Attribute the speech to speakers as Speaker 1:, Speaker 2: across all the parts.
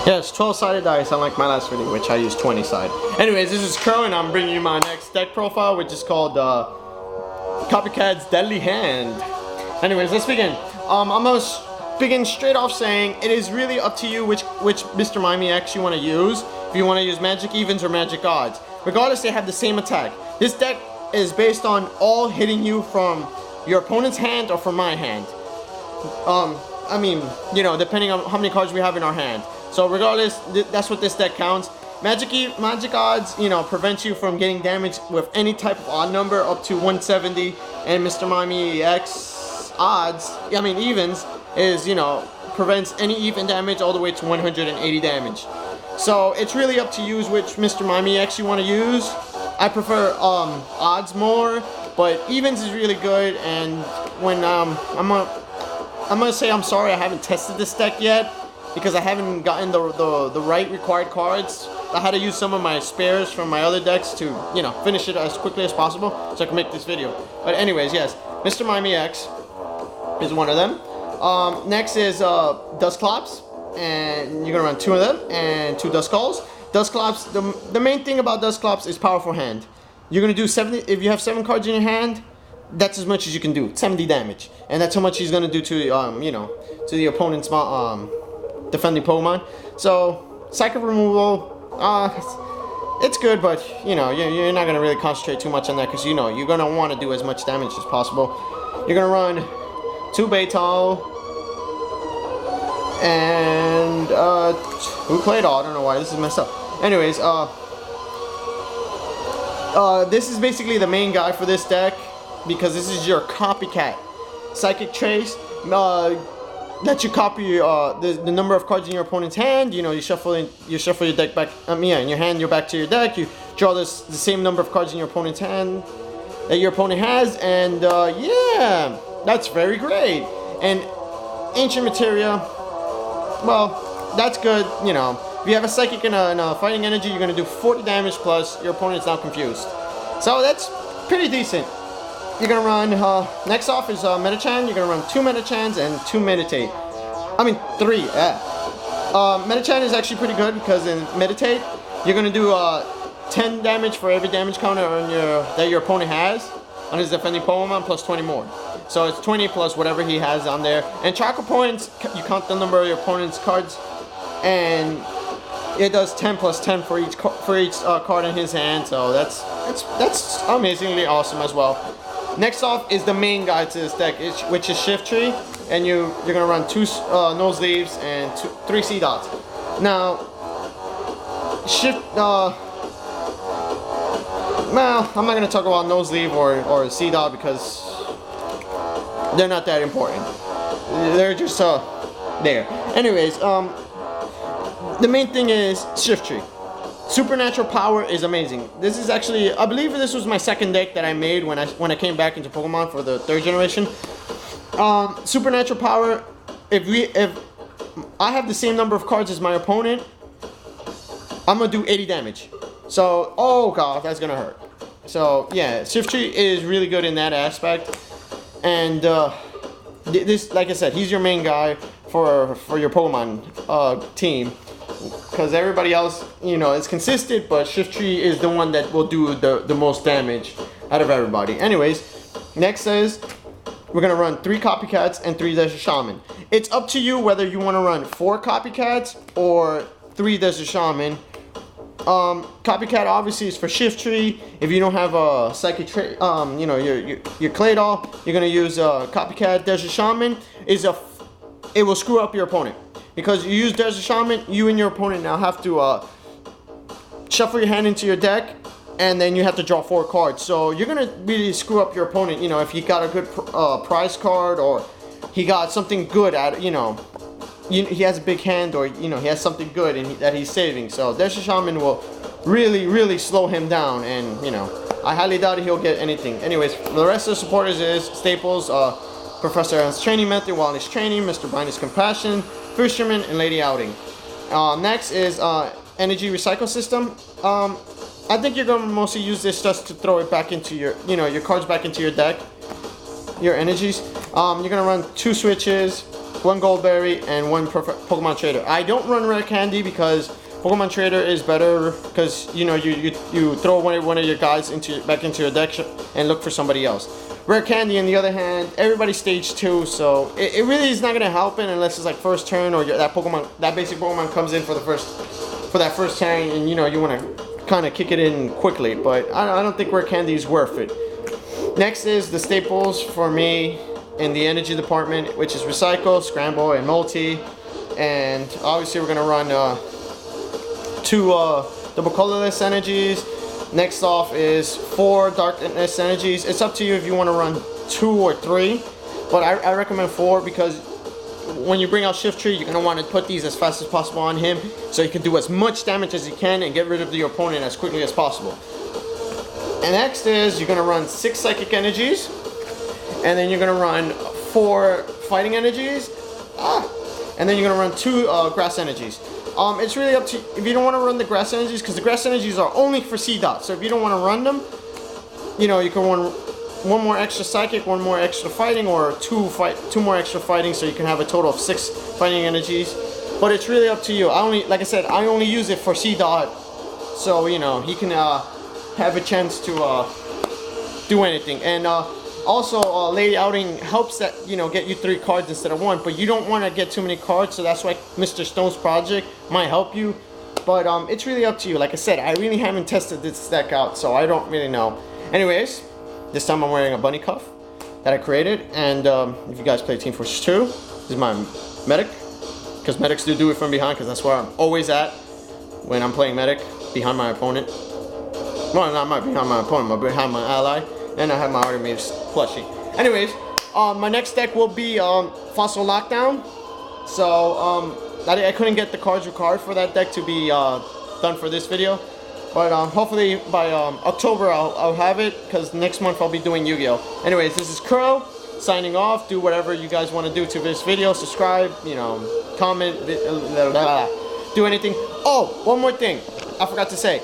Speaker 1: Yeah, it's 12-sided dice, unlike my last video, which I used 20-sided. Anyways, this is Crow, and I'm bringing you my next deck profile, which is called Copycats Deadly Hand. Anyways, let's begin. I'm gonna begin straight off saying it is really up to you which Mr. Mime X you want to use. If you want to use Magic Evens or Magic Odds. Regardless, they have the same attack. This deck is based on all hitting you from your opponent's hand or from my hand. I mean, you know, depending on how many cards we have in our hand. So regardless, that's what this deck counts. Magic Odds, you know, prevents you from getting damage with any type of odd number up to 170. And Mr. Mime X Odds, I mean Evens, is, you know, prevents any even damage all the way to 180 damage. So it's really up to you which Mr. Mime X you want to use. I prefer odds more, but evens is really good. And when I'm gonna say I'm sorry I haven't tested this deck yet because I haven't gotten the right required cards. I had to use some of my spares from my other decks to, you know, finish it as quickly as possible so I can make this video. But anyways, yes, Mr. Mime X is one of them. Next is Dusclops, and you're gonna run 2 of them and 2 Dusclops. Dusclops, the main thing about Dusclops is powerful hand. You're gonna do 70. If you have 7 cards in your hand, that's as much as you can do, 70 damage, and that's how much he's gonna do to you know, to the opponent's defending Pokemon. So psychic removal, it's good, but you know, you're not gonna really concentrate too much on that because you know you're gonna want to do as much damage as possible. You're gonna run 2 Claydol and 2 Claydol. I don't know why this is messed up. Anyways, this is basically the main guy for this deck because this is your copycat. Psychic Trace lets you copy the number of cards in your opponent's hand. You know, you shuffle your deck back. In your hand, you're back to your deck. You draw the same number of cards in your opponent's hand that your opponent has, and yeah, that's very great. And Ancient Materia, well, that's good. You know, if you have a Psychic and a Fighting Energy, you're gonna do 40 damage plus your opponent's not confused. So that's pretty decent. You're gonna run, next off is Medicham. You're gonna run 2 Medichams and 2 Meditate. I mean 3, yeah. Medicham is actually pretty good because in Meditate, you're gonna do 10 damage for every damage counter on that your opponent has on his defending Pokemon plus 20 more. So it's 20 plus whatever he has on there. And Choco Points, you count the number of your opponent's cards, and it does 10 plus 10 for each card in his hand. So that's amazingly awesome as well. Next off is the main guy to this deck, which is Shiftry, and you're gonna run 2 Nose Leaves and 3 Sea Dots. Now, well, I'm not gonna talk about Nose Leaf or Sea Dot because they're not that important. They're just there. Anyways, the main thing is Shiftry. Supernatural power is amazing. This is actually, I believe this was my second deck that I made when I came back into Pokemon for the 3rd generation. Supernatural power, if I have the same number of cards as my opponent, I'm gonna do 80 damage. So, oh god, that's gonna hurt. So yeah, Shiftry is really good in that aspect. And this, like I said, he's your main guy for your Pokemon team. Because everybody else, you know, is consistent, but Shiftry is the one that will do the most damage out of everybody. Anyways, next is we're gonna run 3 Copycats and 3 Desert Shaman. It's up to you whether you want to run 4 Copycats or 3 Desert Shaman. Copycat obviously is for Shiftry. If you don't have a Psychic, you know, your Claydol, you're gonna use Copycat. Desert Shaman it will screw up your opponent. Because you use Desert Shaman, you and your opponent now have to shuffle your hand into your deck, and then you have to draw 4 cards. So you're gonna really screw up your opponent. You know, if he got a good prize card or he got something good at, you know, he has a big hand, or you know, he has something good that he's saving. So Desert Shaman will really slow him down, and you know, I highly doubt he'll get anything. Anyways, the rest of the supporters is Staples, Professor Aaron's Training Method, Wally's Training, Mr. Bindy's Compassion, Fisherman, and Lady Outing. Next is Energy Recycle System. I think you're gonna mostly use this just to throw it back into your cards back into your deck, your energies. You're gonna run 2 switches, 1 Goldberry, and 1 Pokemon Trader. I don't run Rare Candy because Pokemon Trader is better because you know you throw one of your guys back into your deck and look for somebody else. Rare Candy, on the other hand, everybody's stage 2, so it really is not gonna help it unless it's like first turn or that basic Pokemon comes in for that first turn, and you know you want to kind of kick it in quickly. But I don't think Rare Candy is worth it. Next is the staples for me in the energy department, which is Recycle, Scramble, and Multi. And obviously we're gonna run 2 double colorless energies. Next off is 4 darkness energies. It's up to you if you want to run 2 or 3, but I recommend 4 because when you bring out Shiftry, you're gonna want to put these as fast as possible on him, so you can do as much damage as you can and get rid of your opponent as quickly as possible. And next is you're gonna run 6 psychic energies, and then you're gonna run 4 fighting energies, and then you're gonna run 2 grass energies. It's really up to you if you don't want to run the grass energies, because the grass energies are only for C-Dot. So if you don't want to run them, you know, you can run 1 more extra psychic, 1 more extra fighting, or 2 more extra fighting, so you can have a total of 6 fighting energies. But it's really up to you. Like I said, I only use it for C-Dot, so you know he can have a chance to do anything. And also, Lady Outing helps that, you know, get you 3 cards instead of 1, but you don't want to get too many cards, so that's why Mr. Stone's project might help you. But it's really up to you. Like I said, I really haven't tested this deck out, so I don't really know. Anyways, this time I'm wearing a bunny cuff that I created, and if you guys play Team Fortress 2, this is my medic, because medics do it from behind, because that's where I'm always at when I'm playing medic, behind my opponent. Well, not behind my opponent, but behind my ally. And I have my Artemis plushie. Anyways, my next deck will be Fossil Lockdown. So I couldn't get the cards required for that deck to be done for this video, but hopefully by October I'll have it, because next month I'll be doing Yu-Gi-Oh. Anyways, this is Crow signing off. Do whatever you guys want to do to this video. Subscribe, you know, comment, do anything. Oh, one more thing I forgot to say.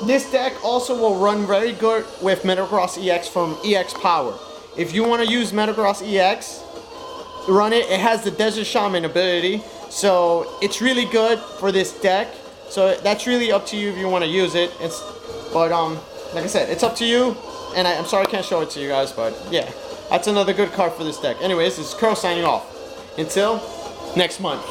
Speaker 1: This deck also will run very good with Metagross EX from EX Power. If you want to use Metagross EX, run it. It has the Desert Shaman ability, so it's really good for this deck. So that's really up to you if you want to use it. But like I said, it's up to you. And I'm sorry I can't show it to you guys, but yeah, that's another good card for this deck. Anyways, this is Crow signing off. Until next month.